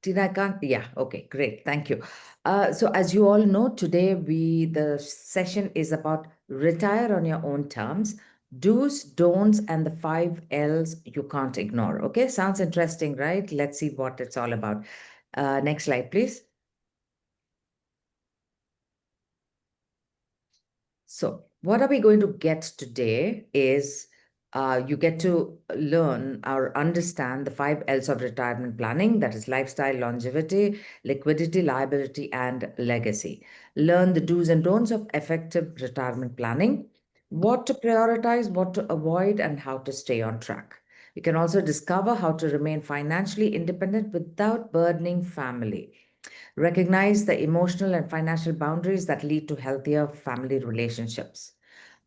Tina, I can't. Yeah, okay, great. Thank you. So as you all know, today the session is about retire on your own terms, do's, don'ts, and the 5 L's you can't ignore. Okay, sounds interesting, right? Let's see what it's all about. Next slide, please. So what are we going to get today is you get to learn or understand the 5 L's of retirement planning, that is lifestyle, longevity, liquidity, liability, and legacy. Learn the do's and don'ts of effective retirement planning, what to prioritize, what to avoid, and how to stay on track. You can also discover how to remain financially independent without burdening family. Recognize the emotional and financial boundaries that lead to healthier family relationships.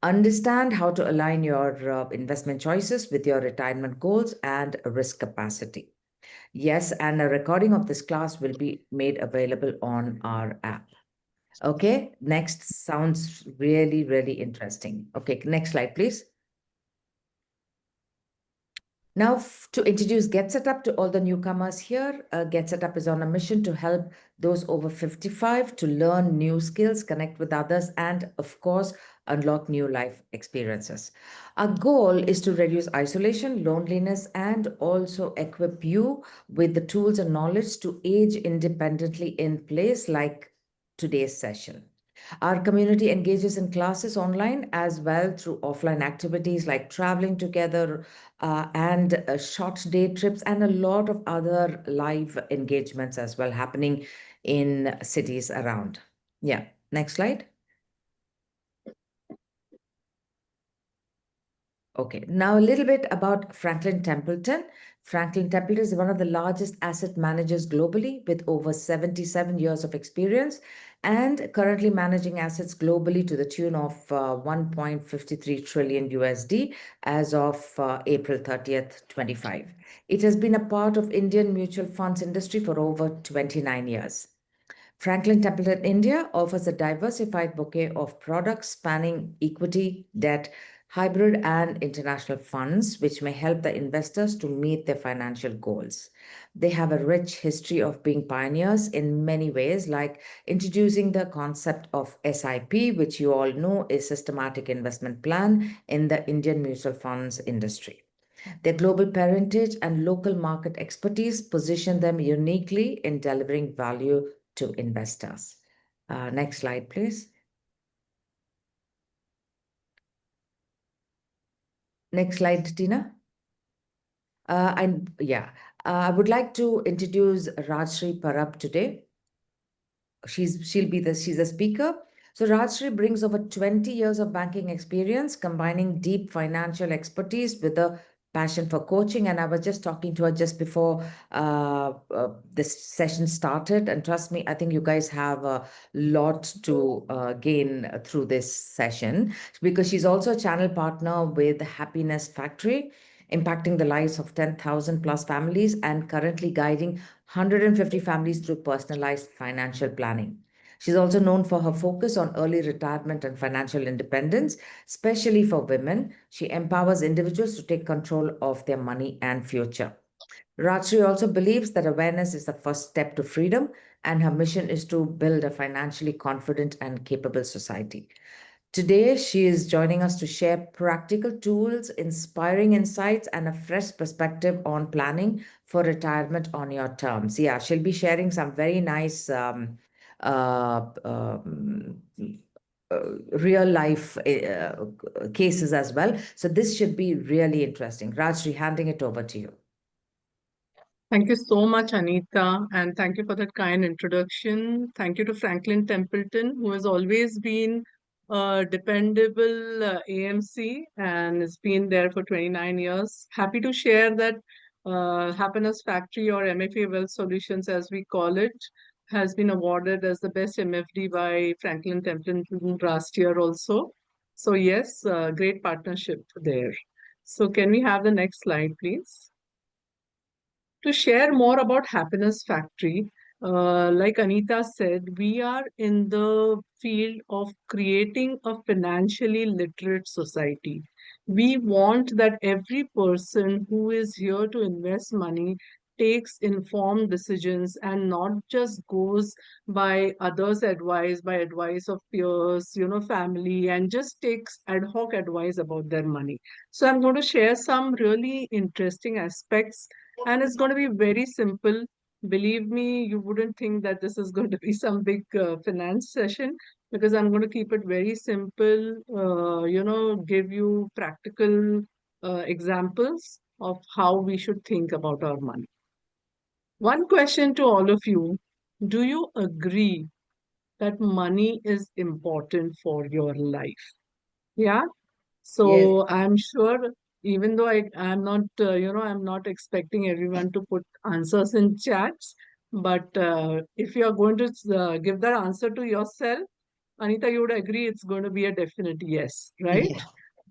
Understand how to align your investment choices with your retirement goals and risk capacity. Yes, and a recording of this class will be made available on our app. Okay, next sounds really, really interesting. Okay, next slide, please. Now, to introduce Get Set Up to all the newcomers here, Get Set Up is on a mission to help those over 55 to learn new skills, connect with others, and of course, unlock new life experiences. Our goal is to reduce isolation, loneliness, and also equip you with the tools and knowledge to age independently in place like today's session. Our community engages in classes online as well through offline activities like traveling together and short day trips and a lot of other live engagements as well happening in cities around. Yeah, next slide. Okay, now a little bit about Franklin Templeton. Franklin Templeton is one of the largest asset managers globally with over 77 years of experience and currently managing assets globally to the tune of 1.53 trillion USD as of April 30th, 25. It has been a part of Indian mutual funds industry for over 29 years. Franklin Templeton India offers a diversified bouquet of products spanning equity, debt, hybrid, and international funds, which may help the investors to meet their financial goals. They have a rich history of being pioneers in many ways, like introducing the concept of SIP, which you all know is systematic investment plan in the Indian mutual funds industry. Their global parentage and local market expertise position them uniquely in delivering value to investors. Next slide, please. Next slide, Tina. I would like to introduce Rajshri Parab today. She's a speaker. So Rajshri brings over 20 years of banking experience, combining deep financial expertise with a passion for coaching. And I was just talking to her just before this session started. And trust me, I think you guys have a lot to gain through this session because she's also a channel partner with Happiness Factory, impacting the lives of 10,000 plus families and currently guiding 150 families through personalized financial planning. She's also known for her focus on early retirement and financial independence, especially for women. She empowers individuals to take control of their money and future. Rajshri also believes that awareness is the first step to freedom, and her mission is to build a financially confident and capable society. Today, she is joining us to share practical tools, inspiring insights, and a fresh perspective on planning for retirement on your terms. Yeah, she'll be sharing some very nice uh, um, real life cases as well. So this should be really interesting. Rajshri, handing it over to you. Thank you so much, Anita, and thank you for that kind introduction. Thank you to Franklin Templeton, who has always been a dependable AMC and has been there for 29 years. Happy to share that Happiness Factory, or MFA Wealth Solutions as we call it, has been awarded as the best MFD by Franklin Templeton last year also. So yes, great partnership there. So can we have the next slide, please? To share more about Happiness Factory, like Anita said, we are in the field of creating a financially literate society. We want that every person who is here to invest money takes informed decisions and not just goes by others' advice, by advice of peers, family, and just takes ad hoc advice about their money. So I'm going to share some really interesting aspects, and it's going to be very simple. Believe me, you wouldn't think that this is going to be some big finance session, because I'm going to keep it very simple, give you practical examples of how we should think about our money. One question to all of you: do you agree that money is important for your life? Yeah. Yes. So I'm sure, even though I'm not, I'm not expecting everyone to put answers in chats, but if you are going to give that answer to yourself, Anita, you would agree it's going to be a definite yes, right? Yeah.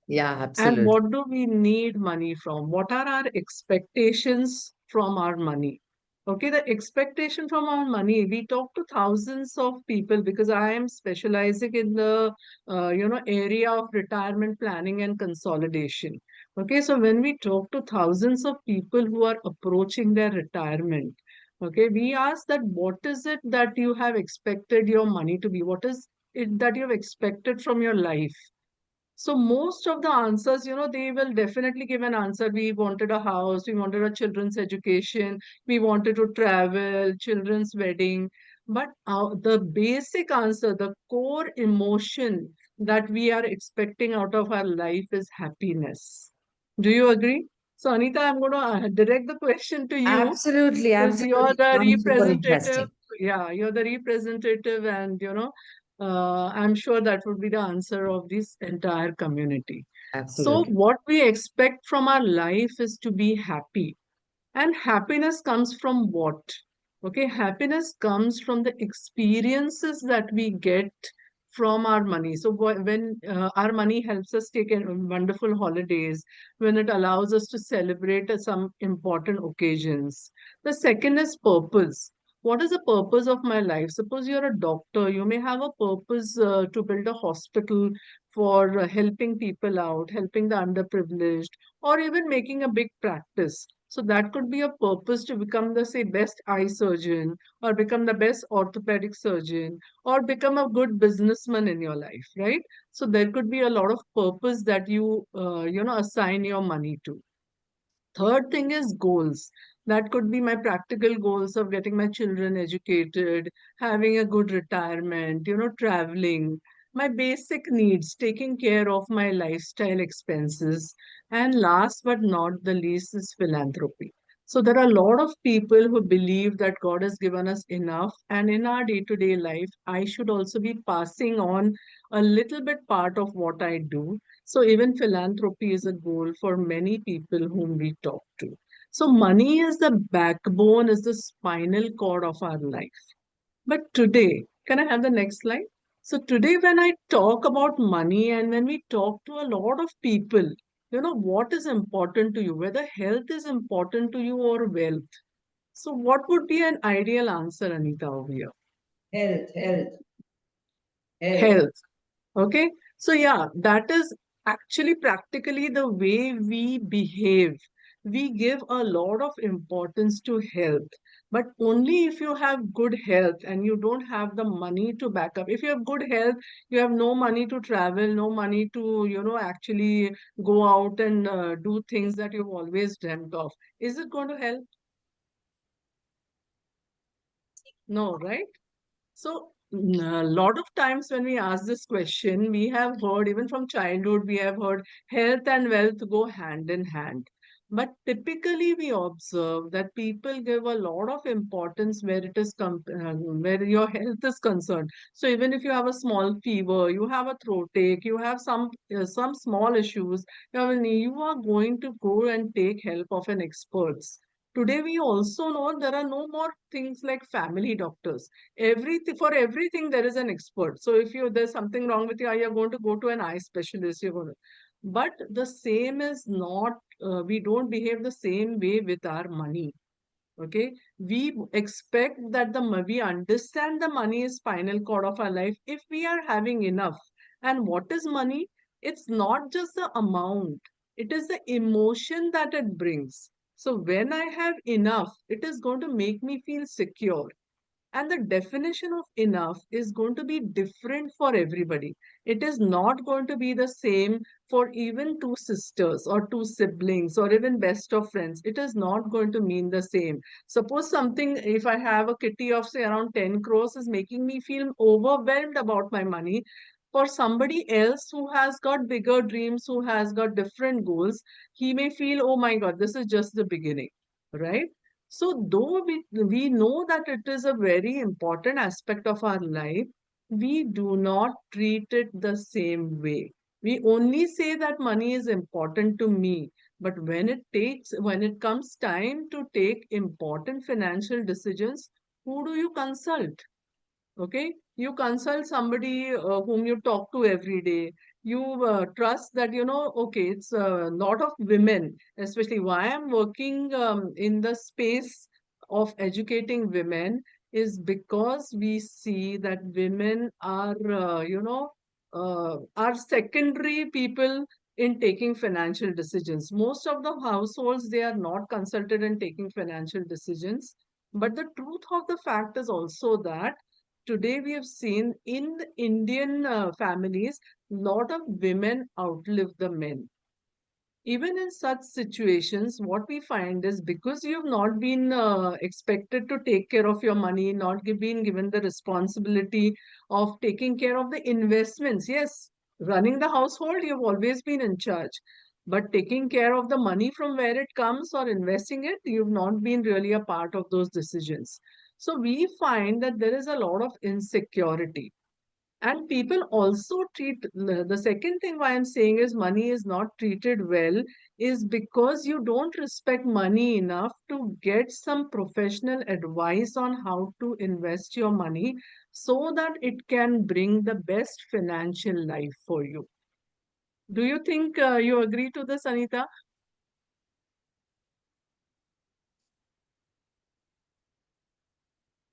Yeah, And absolutely. what do we need money from? What are our expectations from our money? Okay, the expectation from our money, we talk to thousands of people because I am specializing in the area of retirement planning and consolidation. Okay, so when we talk to thousands of people who are approaching their retirement, okay, we ask that what is it that you have expected your money to be? What is it that you have expected from your life? So most of the answers, they will definitely give an answer. We wanted a house, we wanted a children's education, we wanted to travel, children's wedding. But the basic answer, the core emotion that we are expecting out of our life is happiness. Do you agree? So Anita, I'm going to direct the question to you, Absolutely, because you're absolutely. the Sounds super representative. interesting. Yeah, you're the representative, and I'm sure that would be the answer of this entire community. So Absolutely. what we expect from our life is to be happy. And happiness comes from what? Okay, happiness comes from the experiences that we get from our money. So when our money helps us take wonderful holidays, when it allows us to celebrate some important occasions. The second is purpose. What is the purpose of my life? Suppose you're a doctor, you may have a purpose to build a hospital for helping people out, helping the underprivileged, or even making a big practice. So that could be a purpose to become the, say, best eye surgeon, or become the best orthopedic surgeon, or become a good businessman in your life, right? So there could be a lot of purpose that you, assign your money to. Third thing is goals. That could be my practical goals of getting my children educated, having a good retirement, traveling, my basic needs, taking care of my lifestyle expenses. And last but not the least is philanthropy. So there are a lot of people who believe that God has given us enough, and in our day-to-day life, I should also be passing on a little bit part of what I do. So even philanthropy is a goal for many people whom we talk to. So money is the backbone, is the spinal cord of our life. But today, can I have the next slide? So today when I talk about money and when we talk to a lot of people, what is important to you, whether health is important to you or wealth. So what would be an ideal answer, Anita, over here? Health, health, health. Health. Okay. So, yeah, that is actually practically the way we behave. We give a lot of importance to health, but only if you have good health and you don't have the money to back up. If you have good health, you have no money to travel, no money to, actually go out and do things that you've always dreamt of. Is it going to help? No, right? So, a lot of times when we ask this question, we have heard, even from childhood, we have heard health and wealth go hand in hand. But typically, we observe that people give a lot of importance where it is where your health is concerned. So even if you have a small fever, you have a throat ache, you have some small issues, you are going to go and take help of an expert. Today, we also know there are no more things like family doctors. Everything, for everything there is an expert. So if there's something wrong with your eye, you're going to go to an eye specialist. You're going to, but the same is not. We don't behave the same way with our money. Okay, we expect that we understand the money is spinal cord of our life if we are having enough. And what is money? It's not just the amount, it is the emotion that it brings. So when I have enough, it is going to make me feel secure. And the definition of enough is going to be different for everybody. It is not going to be the same for even two sisters or two siblings or even best of friends. It is not going to mean the same. Suppose something, if I have a kitty of say around 10 crores, is making me feel overwhelmed about my money. For somebody else who has got bigger dreams, who has got different goals, he may feel, oh my God, this is just the beginning, right? So, though we know that it is a very important aspect of our life, we do not treat it the same way. We only say that money is important to me, but when it comes time to take important financial decisions, who do you consult? Okay, you consult somebody whom you talk to every day. You trust that, okay, it's a lot of women, especially why I'm working in the space of educating women is because we see that women are, are secondary people in taking financial decisions. Most of the households, they are not consulted in taking financial decisions. But the truth of the fact is also that today we have seen in the Indian families, lot of women outlive the men. Even in such situations, what we find is because you've not been expected to take care of your money, not been given the responsibility of taking care of the investments. Yes, running the household, you've always been in charge. But taking care of the money from where it comes or investing it, you've not been really a part of those decisions. So we find that there is a lot of insecurity, and people also treat the second thing why I'm saying is money is not treated well is because you don't respect money enough to get some professional advice on how to invest your money so that it can bring the best financial life for you. Do you think you agree to this, Anita?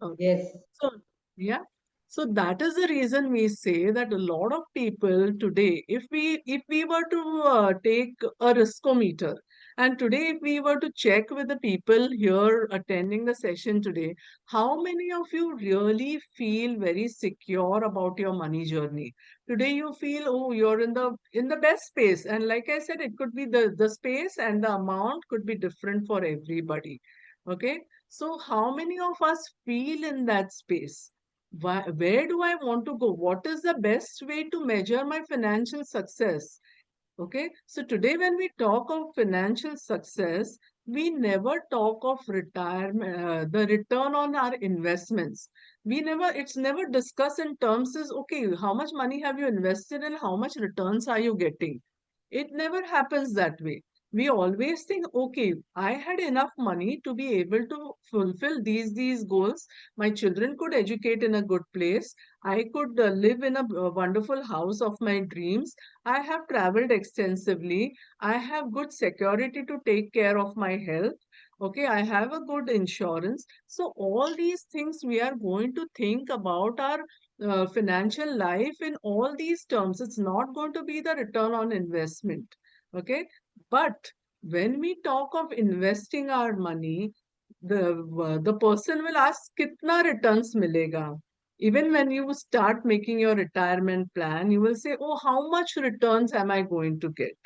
Okay. Yes, So, yeah. So that is the reason we say that a lot of people today, if we were to take a riskometer, and today if we were to check with the people here attending the session today, how many of you really feel very secure about your money journey? Today you feel, oh, you're in the best space, and like I said, it could be the space and the amount could be different for everybody. Okay. So, how many of us feel in that space? Where do I want to go? What is the best way to measure my financial success? Okay, so today when we talk of financial success, we never talk of retirement, the return on our investments. It's never discussed in terms as, okay, how much money have you invested and how much returns are you getting? It never happens that way. We always think, okay, I had enough money to be able to fulfill these goals. My children could educate in a good place. I could live in a wonderful house of my dreams. I have traveled extensively. I have good security to take care of my health. Okay, I have a good insurance. So, all these things we are going to think about our financial life in all these terms. It's not going to be the return on investment. Okay, but when we talk of investing our money, the person will ask, "Kitna returns milega?" Even when you start making your retirement plan, you will say, oh, how much returns am I going to get?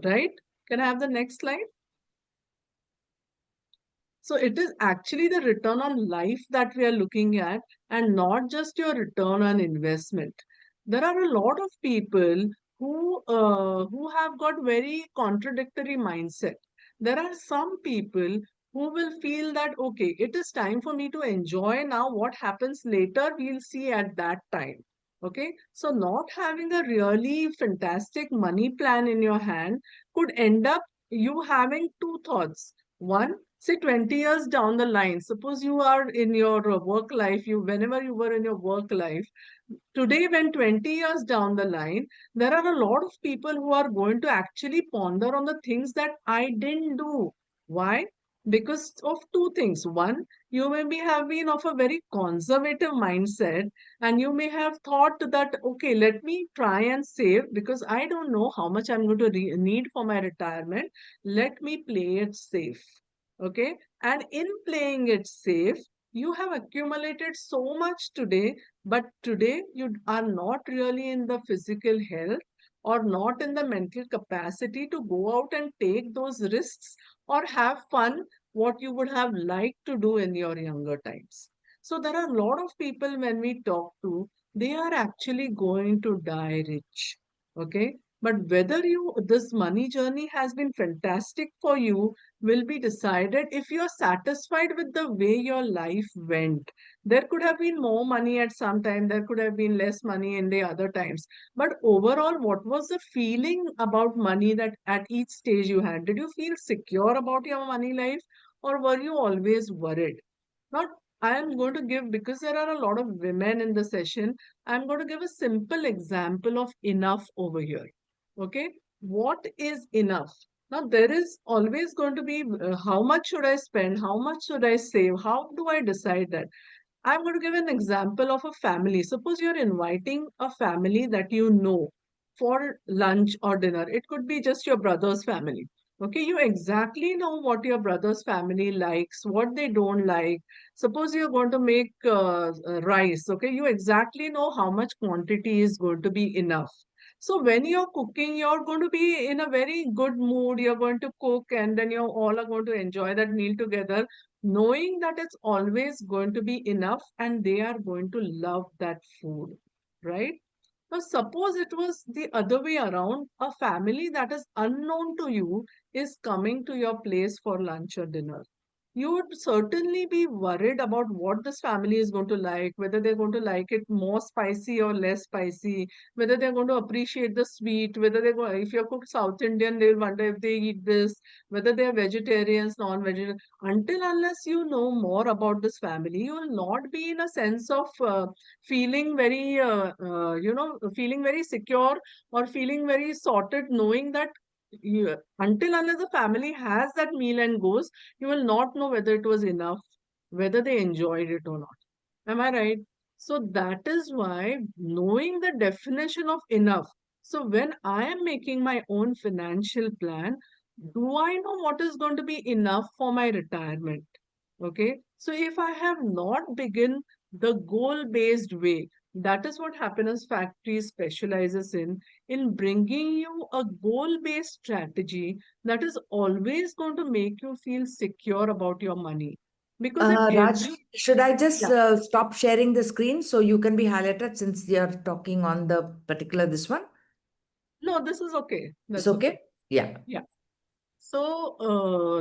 Right? Can I have the next slide? So it is actually the return on life that we are looking at and not just your return on investment. There are a lot of people who have got very contradictory mindset. There are some people who will feel that, okay, it is time for me to enjoy now. What happens later, we'll see at that time. Okay, so not having a really fantastic money plan in your hand could end up you having two thoughts. One, say 20 years down the line, suppose you are in your work life, whenever you were in your work life, today when 20 years down the line, there are a lot of people who are going to actually ponder on the things that I didn't do. Why? Because of two things. One, you may be have been of a very conservative mindset, and you may have thought that, okay, let me try and save because I don't know how much I'm going to need for my retirement. Let me play it safe. Okay. And in playing it safe, you have accumulated so much today, but today you are not really in the physical health or not in the mental capacity to go out and take those risks or have fun what you would have liked to do in your younger times. So there are a lot of people when we talk to, they are actually going to die rich. Okay. But whether this money journey has been fantastic for you will be decided if you're satisfied with the way your life went. There could have been more money at some time, there could have been less money in the other times. But overall, what was the feeling about money that at each stage you had? Did you feel secure about your money life or were you always worried? Not, I am going to give, because there are a lot of women in the session, I'm going to give a simple example of enough over here. Okay, what is enough? Now, there is always going to be how much should I spend? How much should I save? How do I decide that? I'm going to give an example of a family. Suppose you're inviting a family that you know for lunch or dinner. It could be just your brother's family. Okay, you exactly know what your brother's family likes, what they don't like. Suppose you're going to make rice. Okay, you exactly know how much quantity is going to be enough. So when you're cooking, you're going to be in a very good mood. You're going to cook, and then you all are going to enjoy that meal together, knowing that it's always going to be enough and they are going to love that food, right? Now, suppose it was the other way around, a family that is unknown to you is coming to your place for lunch or dinner. You would certainly be worried about what this family is going to like, whether they're going to like it more spicy or less spicy, whether they're going to appreciate the sweet, whether they're going, if you're cooked South Indian, they'll wonder if they eat this, whether they're vegetarians, non-vegetarian. Until unless you know more about this family, you will not be in a sense of feeling very, feeling very secure or feeling very sorted, knowing that until unless the family has that meal and goes, you will not know whether it was enough, whether they enjoyed it or not. Am I right? So that is why knowing the definition of enough. So when I am making my own financial plan, do I know what is going to be enough for my retirement? Okay. So if I have not begun the goal-based way, that is what Happiness Factory specializes in bringing you a goal-based strategy that is always going to make you feel secure about your money. Because at Raj, every, should I just yeah, stop sharing the screen so you can be highlighted since you're talking on the particular this one? no, this is okay. It's That's okay. okay? Yeah. Yeah. So,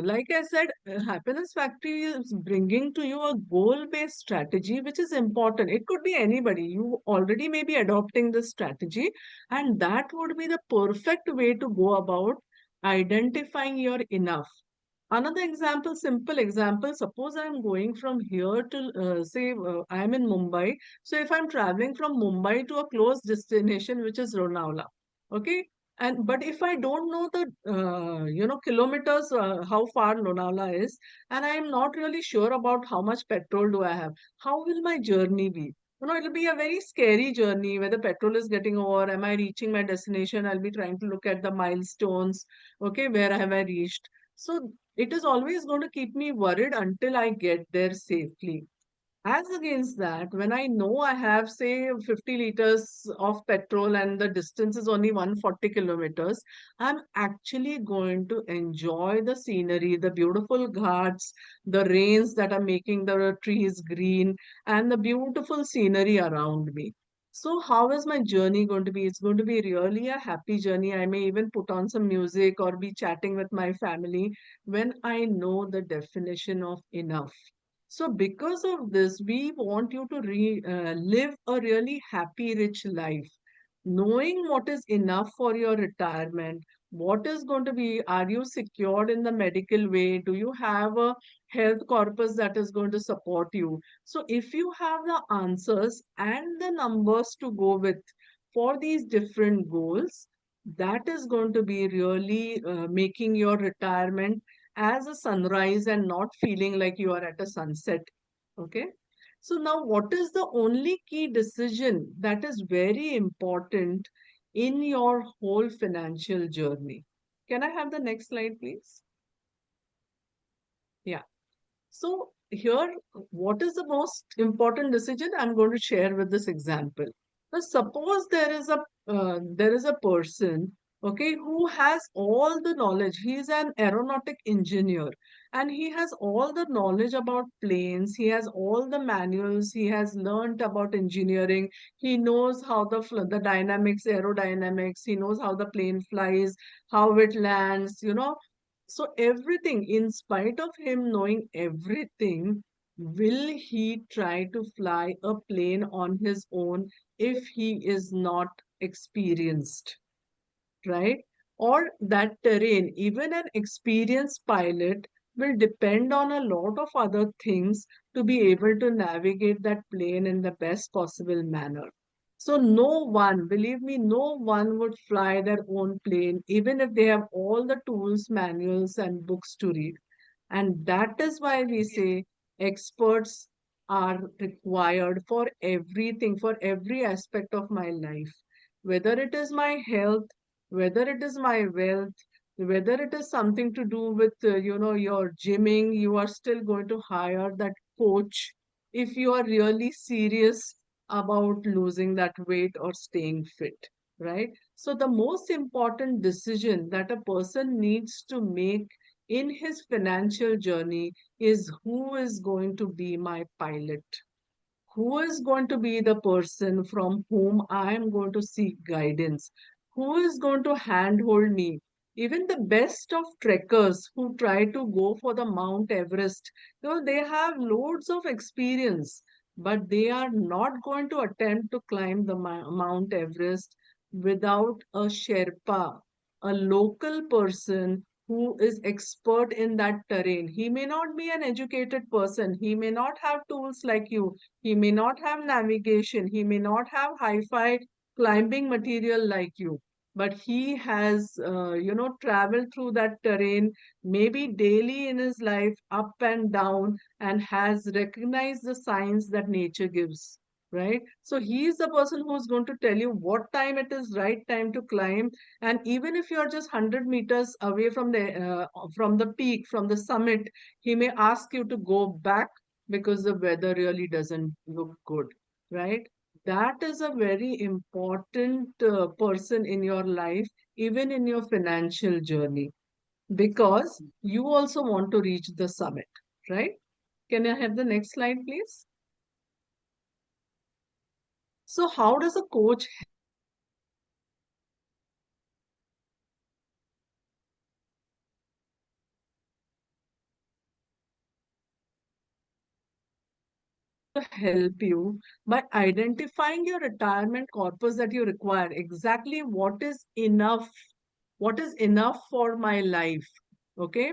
like I said, Happiness Factory is bringing to you a goal-based strategy, which is important. It could be anybody. You already may be adopting this strategy, and that would be the perfect way to go about identifying your enough. Another example, simple example, suppose I'm going from here to, say, I'm in Mumbai. So if I'm traveling from Mumbai to a close destination, which is Lonavala, okay? And but if I don't know the, kilometers, how far Lonavala is, and I'm not really sure about how much petrol do I have, how will my journey be? It'll be a very scary journey where the petrol is getting over. Am I reaching my destination? I'll be trying to look at the milestones. Okay, where have I reached? So it is always going to keep me worried until I get there safely. As against that, when I know I have, say, 50 liters of petrol and the distance is only 140 kilometers, I'm actually going to enjoy the scenery, the beautiful ghats, the rains that are making the trees green, and the beautiful scenery around me. So, how is my journey going to be? It's going to be really a happy journey. I may even put on some music or be chatting with my family when I know the definition of enough. So, because of this, we want you to live a really happy, rich life, knowing what is enough for your retirement. What is going to be, are you secured in the medical way? Do you have a health corpus that is going to support you? So, if you have the answers and the numbers to go with for these different goals, that is going to be really making your retirement as a sunrise and not feeling like you are at a sunset. Okay. So now what is the only key decision that is very important in your whole financial journey? Can I have the next slide, please? Yeah. So here, what is the most important decision I'm going to share with this example? Now, suppose there is a person, okay, who has all the knowledge. He is an aeronautic engineer, and he has all the knowledge about planes. He has all the manuals. He has learned about engineering. He knows how the dynamics, aerodynamics. He knows how the plane flies, how it lands. So everything, in spite of him knowing everything, will he try to fly a plane on his own if he is not experienced, right? Or that terrain, even an experienced pilot will depend on a lot of other things to be able to navigate that plane in the best possible manner. So no one, believe me, no one would fly their own plane, even if they have all the tools, manuals, and books to read. And that is why we say experts are required for everything, for every aspect of my life, whether it is my health, whether it is my wealth, whether it is something to do with, your gymming, you are still going to hire that coach if you are really serious about losing that weight or staying fit, right? So the most important decision that a person needs to make in his financial journey is who is going to be my pilot, who is going to be the person from whom I am going to seek guidance, who is going to handhold me. Even the best of trekkers who try to go for the Mount Everest, they have loads of experience, but they are not going to attempt to climb the Mount Everest without a Sherpa, a local person who is expert in that terrain. He may not be an educated person, he may not have tools like you, he may not have navigation, he may not have hi-fi climbing material like you, but he has, traveled through that terrain, maybe daily in his life, up and down, and has recognized the signs that nature gives. Right? So he is the person who's going to tell you what time it is right time to climb, and even if you're just 100 meters away from the peak, from the summit, he may ask you to go back because the weather really doesn't look good, right? That is a very important person in your life, even in your financial journey, because you also want to reach the summit, right? Can I have the next slide, please? So, how does a coach help you by identifying your retirement corpus that you require? Exactly what is enough for my life? Okay.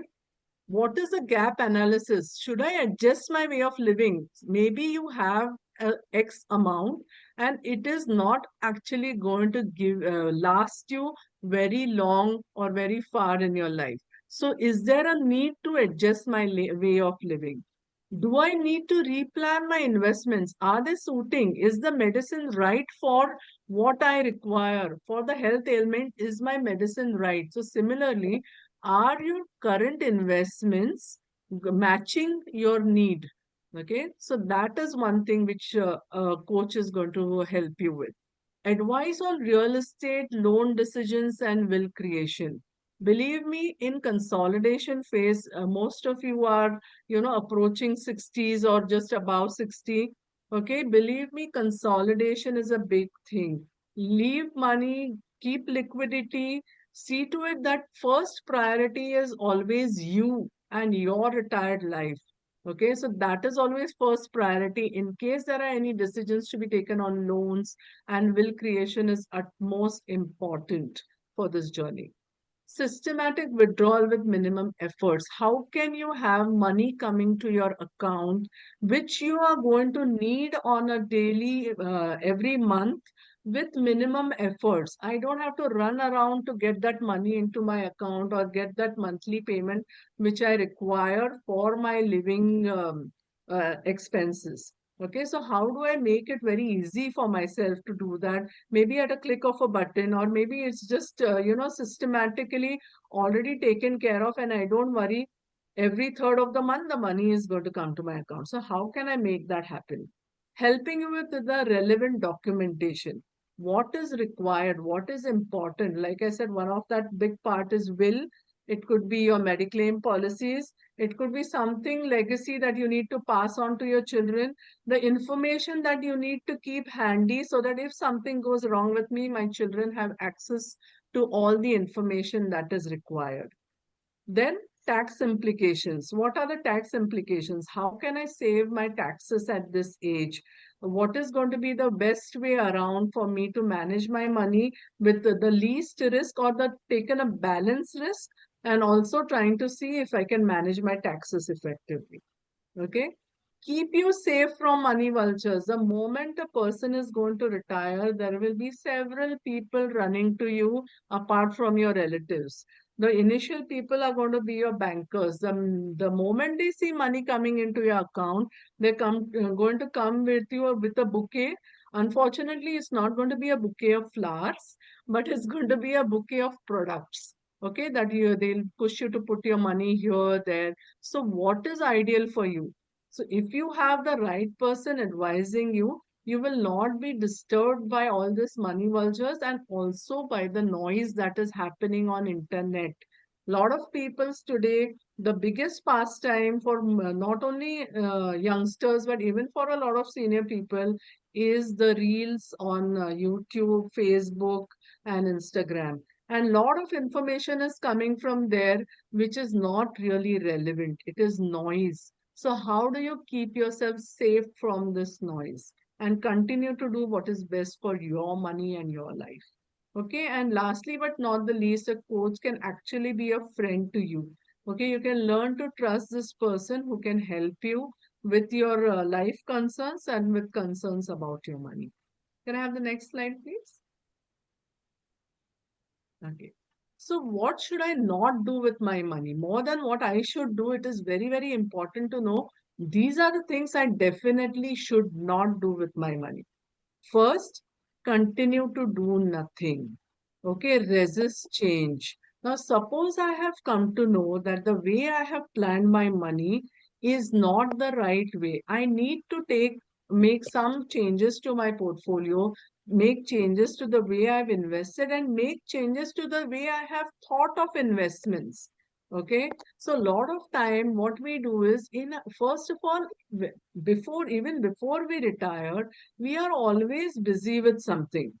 What is the gap analysis? Should I adjust my way of living? Maybe you have a X amount and it is not actually going to last you very long or very far in your life. So is there a need to adjust my way of living? Do I need to replan my investments? Are they suiting? Is the medicine right for what I require? For the health ailment, is my medicine right? So, similarly, are your current investments matching your need? Okay, so that is one thing which a coach is going to help you with. Advice on real estate, loan decisions, and will creation. Believe me, in consolidation phase, most of you are, approaching 60s or just above 60. Okay, believe me, consolidation is a big thing. Leave money, keep liquidity, see to it that first priority is always you and your retired life. Okay, so that is always first priority in case there are any decisions to be taken on loans, and will creation is utmost important for this journey. Systematic withdrawal with minimum efforts. How can you have money coming to your account, which you are going to need on a daily, every month, with minimum efforts? I don't have to run around to get that money into my account or get that monthly payment which I require for my living expenses. Okay, so how do I make it very easy for myself to do that? Maybe at a click of a button, or maybe it's just systematically already taken care of, and I don't worry. Every third of the month, the money is going to come to my account. So how can I make that happen? Helping you with the relevant documentation. What is required? What is important? Like I said, one of that big part is will. It could be your mediclaim policies. It could be something legacy that you need to pass on to your children. The information that you need to keep handy so that if something goes wrong with me, my children have access to all the information that is required. Then tax implications. What are the tax implications? How can I save my taxes at this age? What is going to be the best way around for me to manage my money with the least risk or the taken a balanced risk, and also trying to see if I can manage my taxes effectively. Okay. Keep you safe from money vultures. The moment a person is going to retire, there will be several people running to you apart from your relatives. The initial people are going to be your bankers. The moment they see money coming into your account, they come going to come with you with a bouquet. Unfortunately, it's not going to be a bouquet of flowers, but it's going to be a bouquet of products. Okay, that they'll push you to put your money here, there. So, what is ideal for you? So, if you have the right person advising you, you will not be disturbed by all this money vultures and also by the noise that is happening on internet. Lot of peoples today, the biggest pastime for not only youngsters but even for a lot of senior people is the reels on YouTube, Facebook, and Instagram. And lot of information is coming from there which is not really relevant. It is noise. So, how do you keep yourself safe from this noise and continue to do what is best for your money and your life? Okay, and lastly but not the least, a coach can actually be a friend to you. Okay, you can learn to trust this person who can help you with your life concerns and with concerns about your money. Can I have the next slide, please? Okay. So, what should I not do with my money? More than what I should do, it is very, very important to know these are the things I definitely should not do with my money. First, continue to do nothing. Okay, resist change. Now, suppose I have come to know that the way I have planned my money is not the right way. I need to make some changes to my portfolio, make changes to the way I've invested, and make changes to the way I have thought of investments. Okay, so a lot of time what we do is first of all, before we retire, we are always busy with something.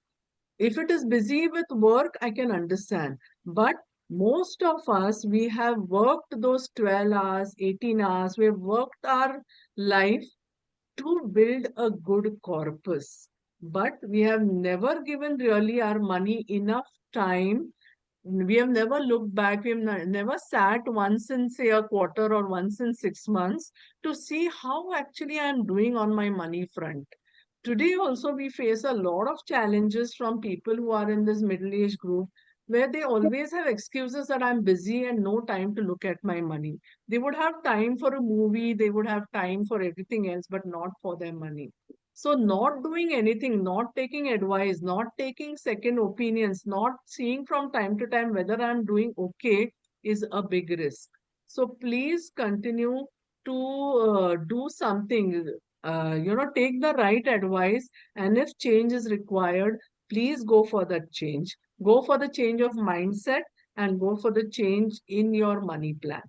If it is busy with work, I can understand. But most of us, we have worked those 12 hours, 18 hours, we have worked our life to build a good corpus. But we have never given really our money enough time. We have never looked back. We have never sat once in, say, a quarter or once in 6 months to see how actually I am doing on my money front. Today, also, we face a lot of challenges from people who are in this middle age group where they always have excuses that I'm busy and no time to look at my money. They would have time for a movie, they would have time for everything else, but not for their money. So, not doing anything, not taking advice, not taking second opinions, not seeing from time to time whether I'm doing okay is a big risk. So, please continue to do something, take the right advice. And if change is required, please go for that change. Go for the change of mindset and go for the change in your money plan.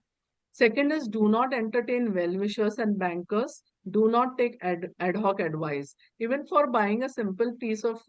Second is do not entertain well wishers and bankers. Do not take ad hoc advice. Even for buying a simple piece of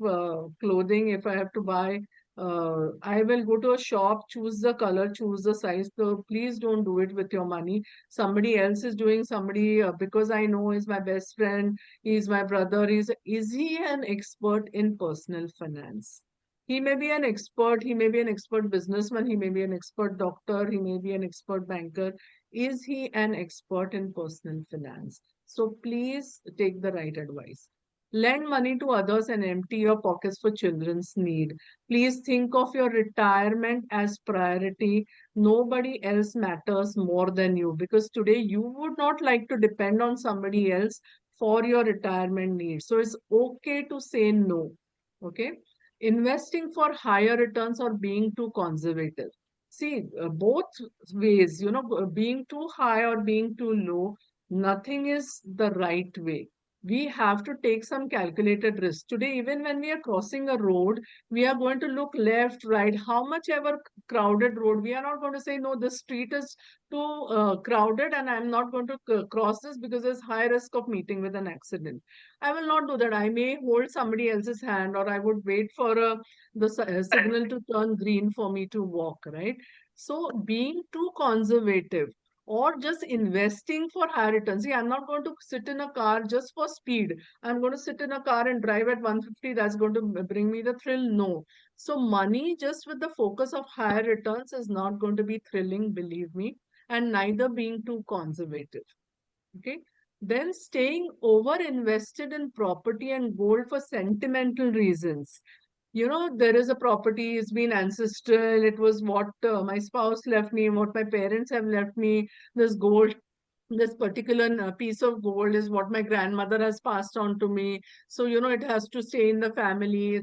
clothing, if I have to buy, I will go to a shop, choose the color, choose the size. So please don't do it with your money. Somebody else is doing, somebody, because I know is my best friend, he's my brother. Is he an expert in personal finance? He may be an expert, he may be an expert businessman, he may be an expert doctor, he may be an expert banker. Is he an expert in personal finance? So please take the right advice. Lend money to others and empty your pockets for children's need. Please think of your retirement as priority. Nobody else matters more than you because today you would not like to depend on somebody else for your retirement needs. So it's okay to say no. Okay. Investing for higher returns or being too conservative. see, both ways, being too high or being too low, nothing is the right way. We have to take some calculated risk. Today, even when we are crossing a road, we are going to look left, right, how much ever crowded road. We are not going to say, no, this street is too crowded and I'm not going to cross this because there's high risk of meeting with an accident. I will not do that. I may hold somebody else's hand, or I would wait for the signal to turn green for me to walk, right? So being too conservative or just investing for high returns. See, I'm not going to sit in a car just for speed. I'm going to sit in a car and drive at 150. That's going to bring me the thrill. No. So money just with the focus of higher returns is not going to be thrilling, believe me, and neither being too conservative. Okay. Then staying over invested in property and gold for sentimental reasons. There is a property, it's been ancestral, it was what my spouse left me, what my parents have left me, this gold, this particular piece of gold is what my grandmother has passed on to me. So, it has to stay in the family.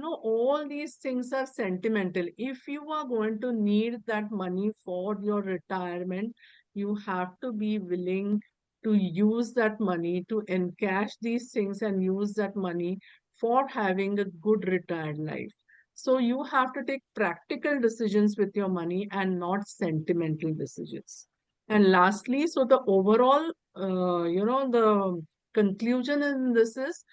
All these things are sentimental. If you are going to need that money for your retirement, you have to be willing to use that money to encash these things and use that money for having a good retired life. So you have to take practical decisions with your money and not sentimental decisions. And lastly, so the overall, the conclusion in this is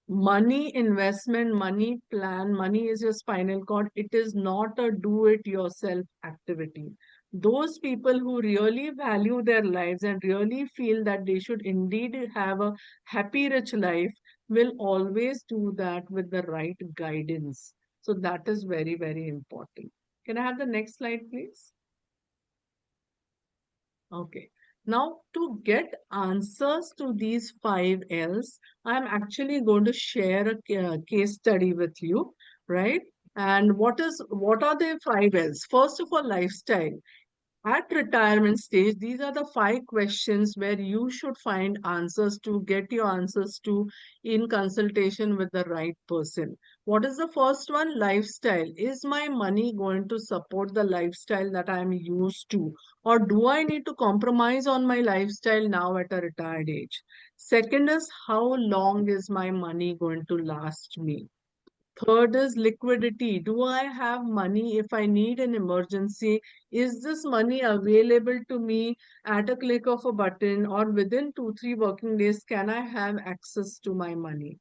money investment, money plan, money is your spinal cord. It is not a do it yourself activity. Those people who really value their lives and really feel that they should indeed have a happy, rich life will always do that with the right guidance. So that is very, very important. Can I have the next slide, please? Okay. Now, to get answers to these five L's, I'm actually going to share a case study with you, right? And what are the five L's? First of all, lifestyle. At retirement stage, these are the five questions where you should find answers to get your answers to in consultation with the right person. What is the first one? Lifestyle. Is my money going to support the lifestyle that I'm used to? Or do I need to compromise on my lifestyle now at a retired age? Second is, how long is my money going to last me? Third is liquidity. Do I have money if I need an emergency? Is this money available to me at a click of a button, or within 2, 3 working days? Can I have access to my money?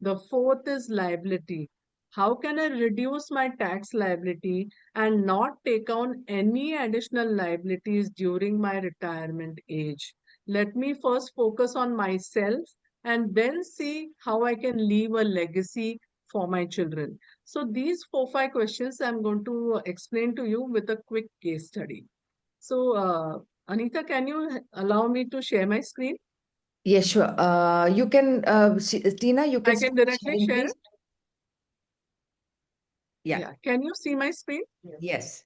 The fourth is liability. How can I reduce my tax liability and not take on any additional liabilities during my retirement age? Let me first focus on myself and then see how I can leave a legacy for my children. So these 4, 5 questions I'm going to explain to you with a quick case study. So, Anita, can you allow me to share my screen? Yeah, sure. You can, Tina, you I can can start directly sharing, share please. it. Yeah. Yeah. Can you see my screen? Yes.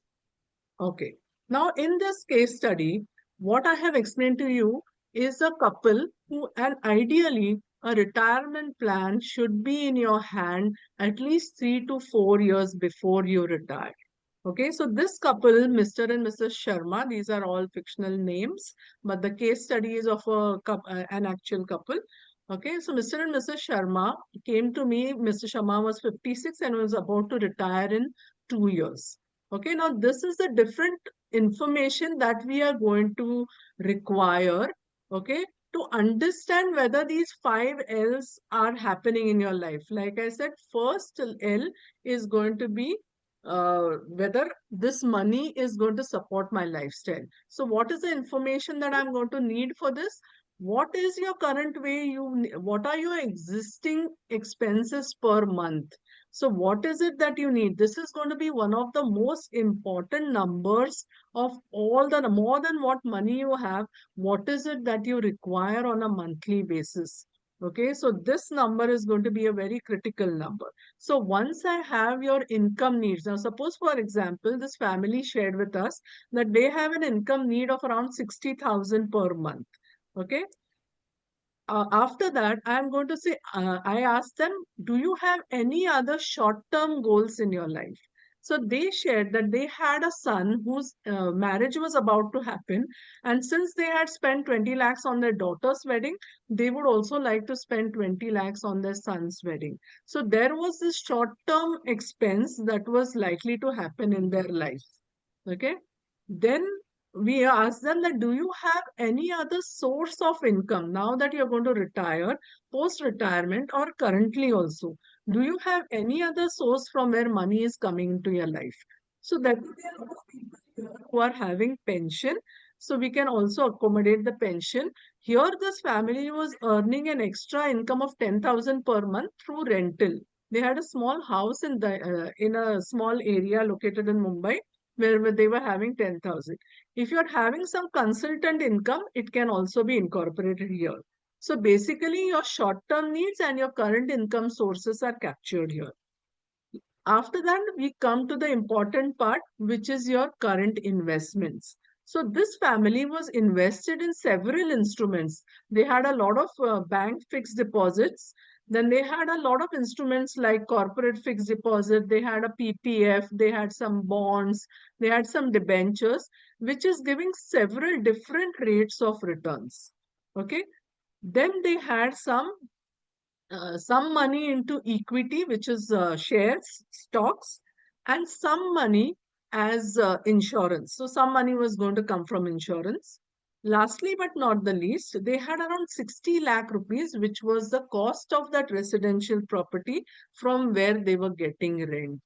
Okay. Now, in this case study, what I have explained to you is a couple who, and ideally, a retirement plan should be in your hand at least 3 to 4 years before you retire. Okay, so this couple, Mr. and Mrs. Sharma, these are all fictional names, but the case study is of an actual couple. Okay, so Mr. and Mrs. Sharma came to me. Mr. Sharma was 56 and was about to retire in 2 years. Okay, now this is the different information that we are going to require, okay, to understand whether these five L's are happening in your life. Like I said, first L is going to be whether this money is going to support my lifestyle. So what is the information that I'm going to need for this? What is your current way what are your existing expenses per month? So what is it that you need? This is going to be one of the most important numbers of all the more than what money you have. What is it that you require on a monthly basis? Okay, so this number is going to be a very critical number. So once I have your income needs, now suppose for example, this family shared with us that they have an income need of around 60,000 per month. Okay. After that, I'm going to say, I ask them, do you have any other short-term goals in your life? So they shared that they had a son whose marriage was about to happen. And since they had spent 20 lakhs on their daughter's wedding, they would also like to spend 20 lakhs on their son's wedding. So there was this short term expense that was likely to happen in their life. Okay. Then we ask them that, do you have any other source of income now that you're going to retire, post retirement, or currently also? Do you have any other source from where money is coming into your life? So that there are a lot of people here who are having pension. So we can also accommodate the pension. Here, this family was earning an extra income of 10,000 per month through rental. They had a small house in a small area located in Mumbai where they were having 10,000. If you're having some consultant income, it can also be incorporated here. So basically, your short-term needs and your current income sources are captured here. After that, we come to the important part, which is your current investments. So this family was invested in several instruments. They had a lot of bank fixed deposits. Then they had a lot of instruments like corporate fixed deposit. They had a PPF. They had some bonds. They had some debentures, which is giving several different rates of returns. Okay. Then they had some money into equity, which is shares, stocks, and some money as insurance. So some money was going to come from insurance. Lastly, but not the least, they had around 60 lakh rupees, which was the cost of that residential property from where they were getting rent.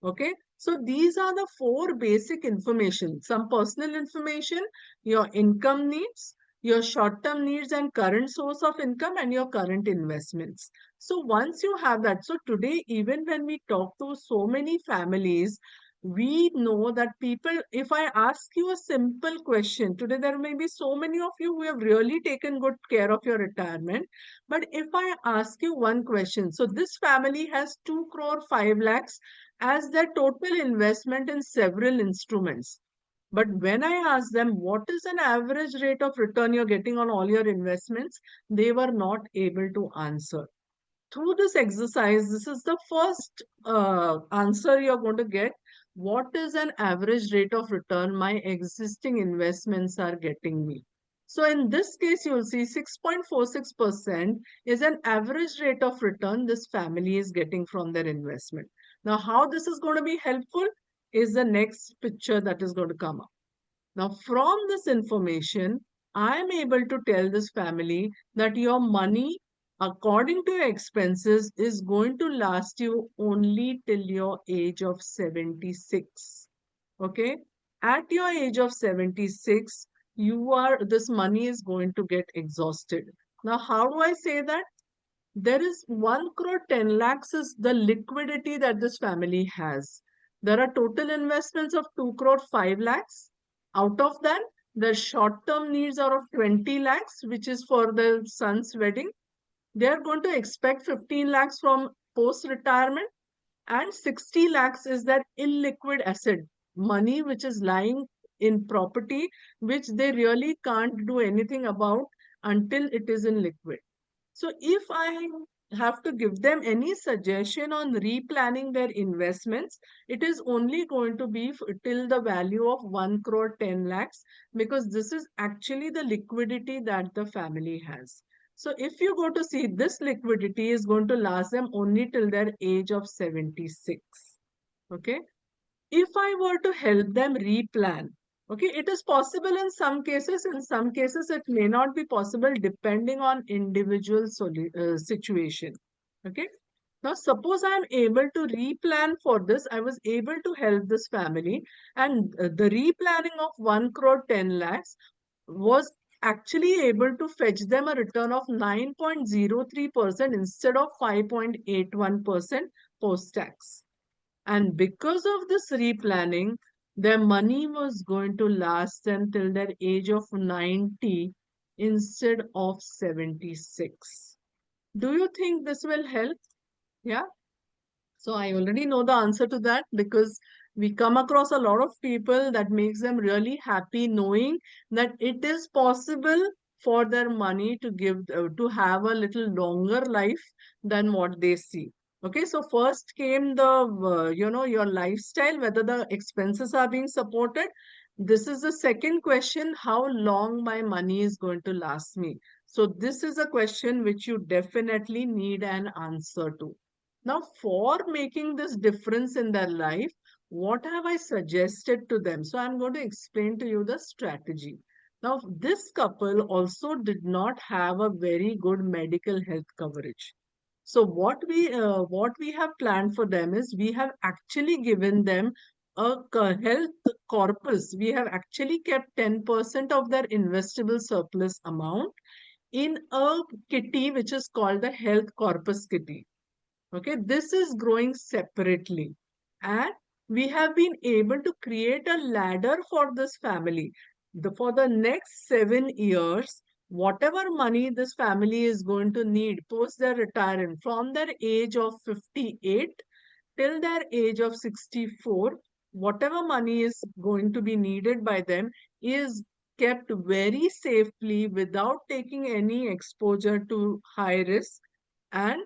Okay, so these are the four basic information, some personal information, your income needs, your short-term needs and current source of income, and your current investments. So once you have that, so today, even when we talk to so many families, we know that people, if I ask you a simple question, today there may be so many of you who have really taken good care of your retirement. But if I ask you one question, so this family has 2 crore 5 lakhs as their total investment in several instruments. But when I asked them what is an average rate of return you're getting on all your investments, they were not able to answer. Through this exercise, this is the first answer you're going to get. What is an average rate of return my existing investments are getting me? So in this case, you'll see 6.46% is an average rate of return this family is getting from their investment. Now, how this is going to be helpful is the next picture that is going to come up. Now, from this information, I am able to tell this family that your money, according to your expenses, is going to last you only till your age of 76. Okay? At your age of 76, this money is going to get exhausted. Now, how do I say that? There is 1 crore 10 lakhs is the liquidity that this family has. There are total investments of 2 crore 5 lakhs. Out of that, the short term needs are of 20 lakhs, which is for the son's wedding. They are going to expect 15 lakhs from post retirement, and 60 lakhs is that illiquid asset money which is lying in property, which they really can't do anything about until it is in liquid. So if I have to give them any suggestion on replanning their investments, it is only going to be till the value of 1 crore 10 lakhs, because this is actually the liquidity that the family has. So if you go to see, this liquidity is going to last them only till their age of 76. Okay. If I were to help them replan, okay, it is possible in some cases it may not be possible depending on individual situation. Okay. Now, suppose I am able to replan for this, I was able to help this family, and the replanning of 1 crore 10 lakhs was actually able to fetch them a return of 9.03% instead of 5.81% post tax. And because of this replanning, their money was going to last them till their age of 90 instead of 76. Do you think this will help? Yeah. So I already know the answer to that, because we come across a lot of people that makes them really happy knowing that it is possible for their money to have a little longer life than what they see. Okay, so first came the, your lifestyle, whether the expenses are being supported. This is the second question, how long my money is going to last me. So this is a question which you definitely need an answer to. Now, for making this difference in their life, what have I suggested to them? So I'm going to explain to you the strategy. Now, this couple also did not have a very good medical health coverage. So what we have planned for them is we have actually given them a health corpus. We have actually kept 10% of their investable surplus amount in a kitty which is called the health corpus kitty. Okay, this is growing separately. And we have been able to create a ladder for this family. For the next 7 years, whatever money this family is going to need post their retirement from their age of 58 till their age of 64, whatever money is going to be needed by them is kept very safely without taking any exposure to high risk. And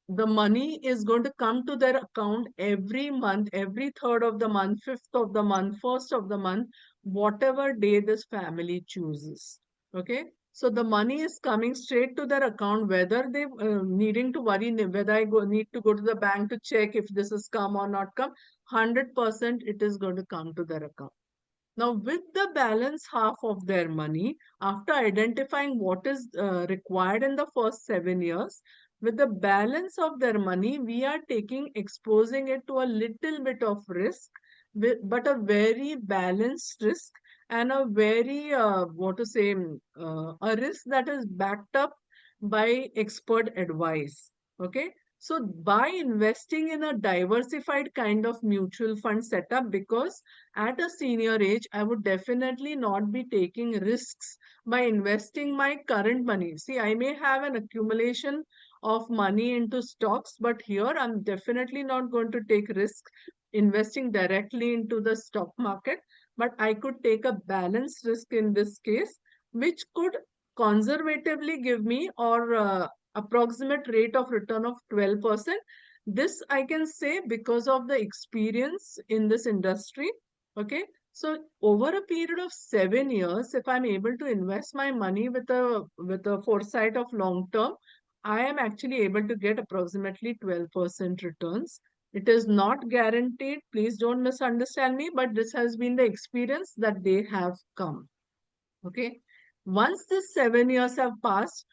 the money is going to come to their account every month, every third of the month, fifth of the month, first of the month, whatever day this family chooses. Okay. So the money is coming straight to their account, whether they needing to worry, whether need to go to the bank to check if this has come or not come, 100% it is going to come to their account. Now, with the balance half of their money, after identifying what is required in the first 7 years, with the balance of their money, we are exposing it to a little bit of risk, but a very balanced risk and a very, a risk that is backed up by expert advice. Okay. So by investing in a diversified kind of mutual fund setup, because at a senior age, I would definitely not be taking risks by investing my current money. See, I may have an accumulation of money into stocks, but here I'm definitely not going to take risks investing directly into the stock market. But I could take a balanced risk in this case, which could conservatively give me or approximate rate of return of 12%. This I can say because of the experience in this industry. Okay. So over a period of 7 years, if I'm able to invest my money with a foresight of long term, I am actually able to get approximately 12% returns. It is not guaranteed. Please don't misunderstand me, but this has been the experience that they have come. Okay. Once these 7 years have passed,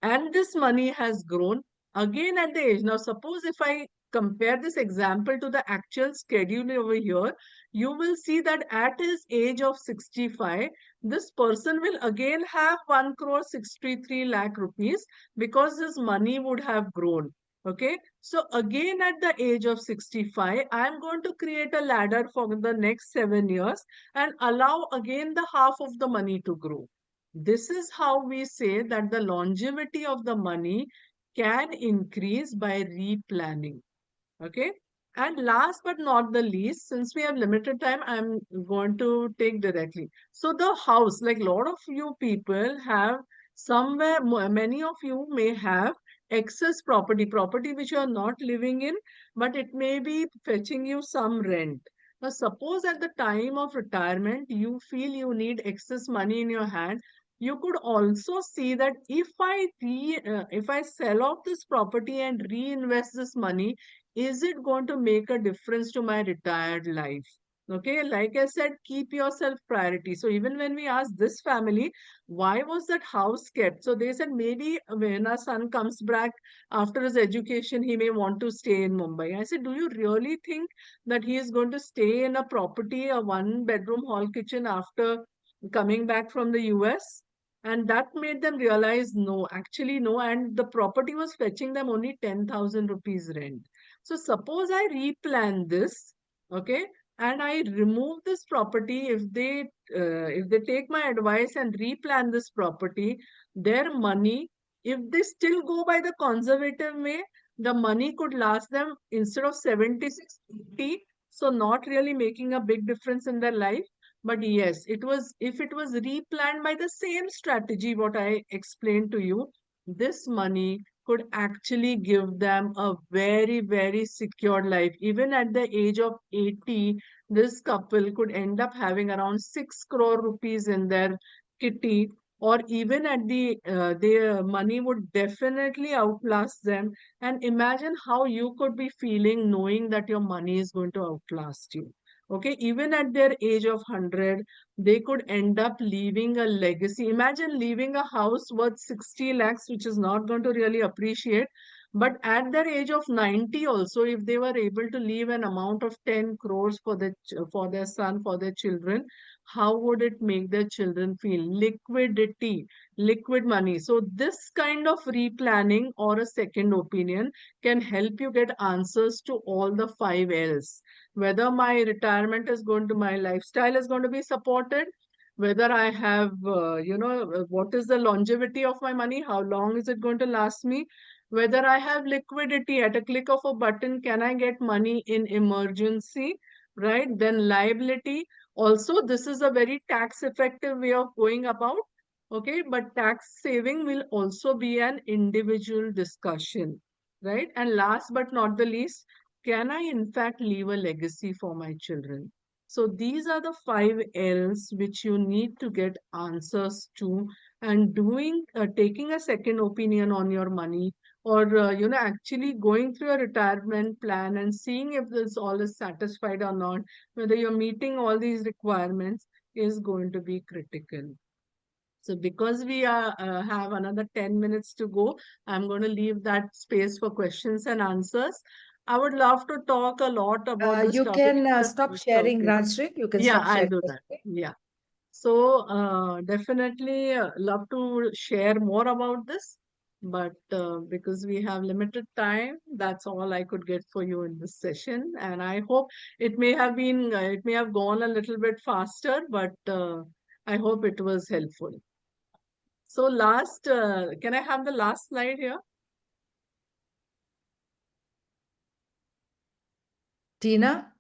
and this money has grown again at the age. Now, suppose if I compare this example to the actual schedule over here, you will see that at his age of 65, this person will again have 1 crore 63 lakh rupees because his money would have grown. Okay, so again at the age of 65, I am going to create a ladder for the next 7 years and allow again the half of the money to grow. This is how we say that the longevity of the money can increase by replanning. Okay. And last but not the least, since we have limited time, I'm going to take directly. So the house, like a lot of you people have somewhere, many of you may have excess property which you are not living in, but it may be fetching you some rent. Now, suppose at the time of retirement, you feel you need excess money in your hand. You could also see that if I sell off this property and reinvest this money, is it going to make a difference to my retired life? Okay, like I said, keep yourself priority. So even when we asked this family, why was that house kept? So they said maybe when our son comes back after his education, he may want to stay in Mumbai. I said, do you really think that he is going to stay in a property, a one bedroom hall kitchen after coming back from the US? And that made them realize no, actually no. And the property was fetching them only 10,000 rupees rent. So suppose I replan this, okay, and I remove this property. If they take my advice and replan this property, their money, if they still go by the conservative way, the money could last them instead of 76, 80. So not really making a big difference in their life. But yes, it was if it was replanned by the same strategy what I explained to you, this money could actually give them a very, very secure life. Even at the age of 80, this couple could end up having around 6 crore rupees in their kitty, or even at their money would definitely outlast them. And imagine how you could be feeling knowing that your money is going to outlast you. Okay, even at their age of 100, they could end up leaving a legacy. Imagine leaving a house worth 60 lakhs, which is not going to really appreciate. But at their age of 90 also, if they were able to leave an amount of 10 crores for for their son, for their children, how would it make their children feel? Liquidity, liquid money. So this kind of replanning or a second opinion can help you get answers to all the 5 L's. Whether my retirement is going to, my lifestyle is going to be supported, whether I have, what is the longevity of my money, how long is it going to last me, whether I have liquidity at a click of a button, can I get money in emergency, right? Then liability. Also, this is a very tax effective way of going about. Okay, but tax saving will also be an individual discussion, right? And last but not the least, can I in fact leave a legacy for my children? So these are the 5 L's which you need to get answers to, and taking a second opinion on your money, or actually going through a retirement plan and seeing if this all is satisfied or not, whether you're meeting all these requirements, is going to be critical. So because we have another 10 minutes to go, I'm going to leave that space for questions and answers. I would love to talk a lot about this You topic. can It's stop a sharing, topic. Rajshri. You can Yeah, stop I'll sharing do the that. screen. Yeah. So definitely love to share more about this, but because we have limited time, that's all I could get for you in this session. And I hope it may have gone a little bit faster, but I hope it was helpful. So can I have the last slide here? Tina?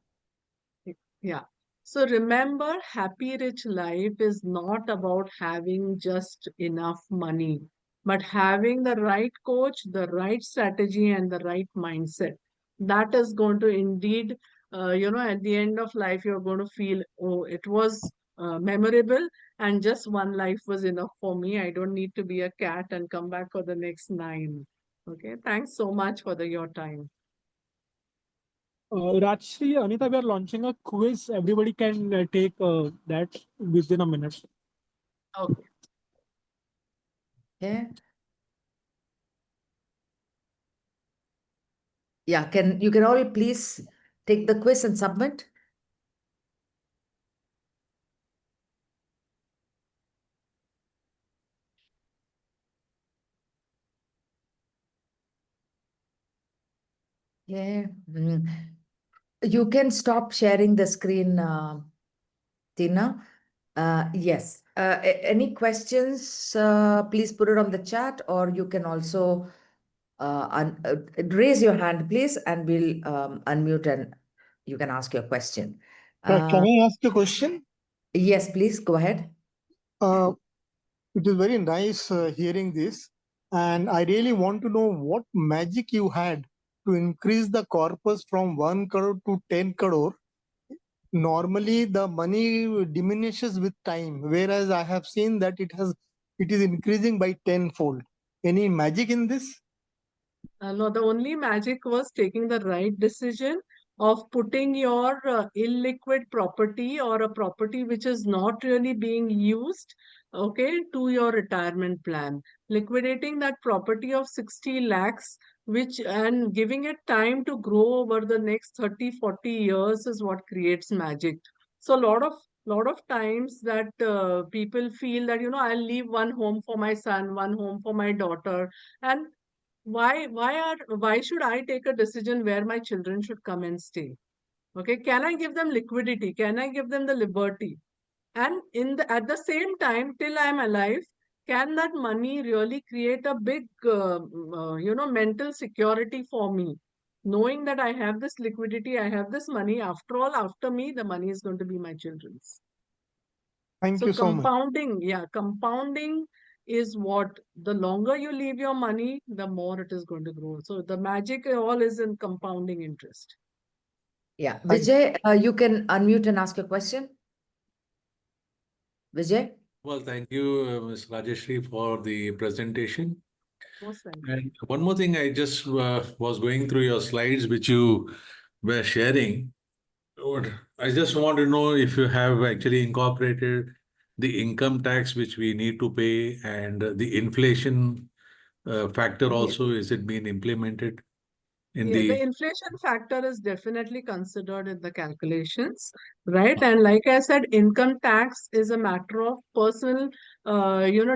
Yeah. So remember, happy rich life is not about having just enough money, but having the right coach, the right strategy, and the right mindset. That is going to indeed, at the end of life, you're going to feel, oh, it was memorable, and just one life was enough for me. I don't need to be a cat and come back for the next 9. Okay. Thanks so much for your time. Rajshri, Anita, we are launching a quiz. Everybody can take that within a minute. Okay. Yeah. Yeah, you can all please take the quiz and submit? Yeah. You can stop sharing the screen, Tina. Yes. Any questions? Please put it on the chat, or you can also raise your hand, please, and we'll unmute and you can ask your question. Can I ask a question? Yes, please go ahead. It is very nice hearing this, and I really want to know what magic you had to increase the corpus from 1 crore to 10 crore. Normally, the money diminishes with time, whereas I have seen that it is increasing by tenfold. Any magic in this? No, the only magic was taking the right decision of putting your illiquid property, or a property which is not really being used, okay, to your retirement plan. Liquidating that property of 60 lakhs, which, and giving it time to grow over the next 30, 40 years is what creates magic. So a lot of times that people feel that, I'll leave one home for my son, one home for my daughter, and why should I take a decision where my children should come and stay? Okay, can I give them liquidity? Can I give them the liberty? And at the same time, till I'm alive, can that money really create a big mental security for me, knowing that I have this liquidity, I have this money. After all, after me, the money is going to be my children's. Thank So you so much. compounding, yeah, compounding is what the longer you leave your money, the more it is going to grow. So the magic all is in compounding interest. Yeah, Vijay, you can unmute and ask your question. Vijay? Well, thank you, Ms. Rajeshri, for the presentation. Most thank you. And one more thing, I just was going through your slides, which you were sharing. I just want to know if you have actually incorporated the income tax which we need to pay and the inflation factor also. Is it being implemented in Yeah, the the? inflation factor is definitely considered in the calculations, right? And like I said, income tax is a matter of personal,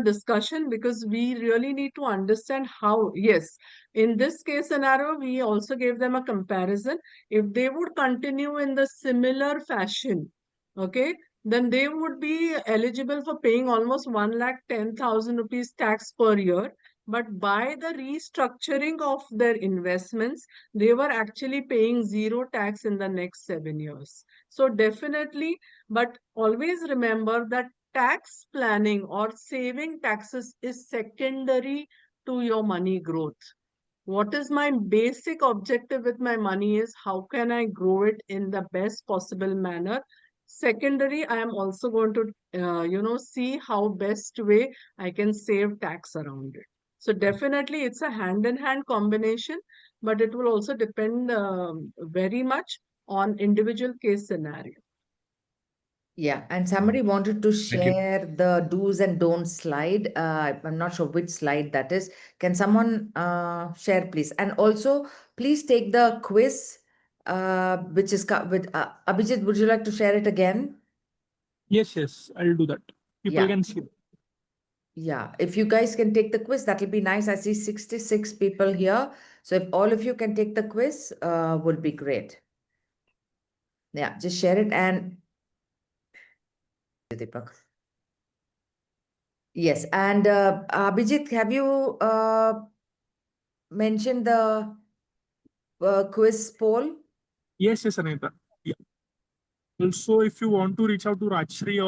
discussion, because we really need to understand how, yes, in this case scenario, we also gave them a comparison. If they would continue in the similar fashion, okay, then they would be eligible for paying almost 1,10,000 rupees tax per year. But by the restructuring of their investments, they were actually paying zero tax in the next 7 years. So definitely, but always remember that tax planning or saving taxes is secondary to your money growth. What is my basic objective with my money is how can I grow it in the best possible manner. Secondary, I am also going to, see how best way I can save tax around it. So definitely it's a hand-in-hand combination, but it will also depend very much on individual case scenario. Yeah, and somebody wanted to Thank you. share the do's and don'ts slide. I'm not sure which slide that is. Can someone share, please? And also, please take the quiz, which is with Abhijit. Would you like to share it again? Yes, yes, I'll do that. People Yeah. can see. Yeah, if you guys can take the quiz, that'll be nice. I see 66 people here. So if all of you can take the quiz, would be great. Yeah, just share it and Deepak. Yes, and Abhijit, have you mentioned the quiz poll? Yes, yes, Anita. Yeah. Also, if you want to reach out to Rajshri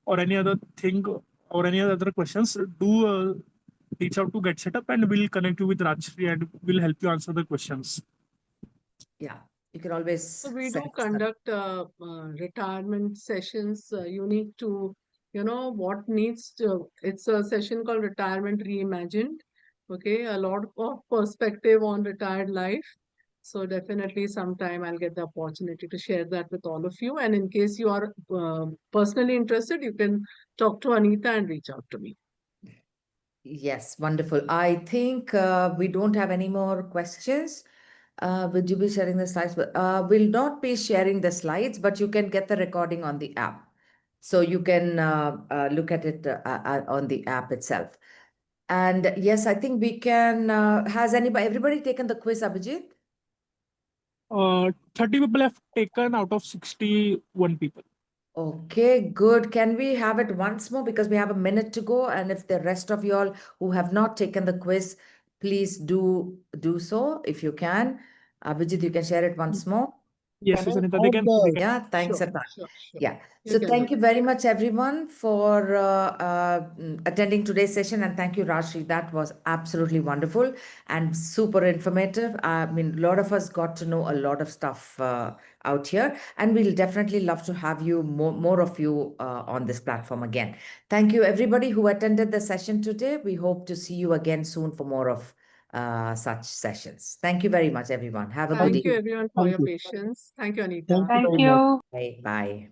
or any other thing or any other questions, do reach out to Get Set Up and we'll connect you with Rajshri and we'll help you answer the questions. Yeah, you can always So we do send us that. conduct retirement sessions unique to, what needs to, it's a session called Retirement Reimagined. Okay, a lot of perspective on retired life. So definitely sometime I'll get the opportunity to share that with all of you. And in case you are personally interested, you can talk to Anita and reach out to me. Yes, wonderful. I think we don't have any more questions. Would you be sharing the slides? We'll not be sharing the slides, but you can get the recording on the app. So you can look at it on the app itself. And yes, I think we can, has everybody taken the quiz, Abhijit? 30 people have taken out of 61 people. Okay, good. Can we have it once more because we have a minute to go? And if the rest of you all who have not taken the quiz, please do so if you can. Abhijit, you can share it once more. Yes, Can yes, I Anita, add, they can. Yeah, thanks Sure, a ton. sure. Yeah. You So can thank do you very much, everyone, for attending today's session. And thank you, Rajshri. That was absolutely wonderful and super informative. I mean, a lot of us got to know a lot of stuff out here. And we'll definitely love to have you, more of you on this platform again. Thank you, everybody who attended the session today. We hope to see you again soon for more of such sessions. Thank you very much, everyone. Have a good Thank you evening. everyone for Thank your you. patience. Thank you, Anita. Thank you Thank very much. you. Bye. Bye.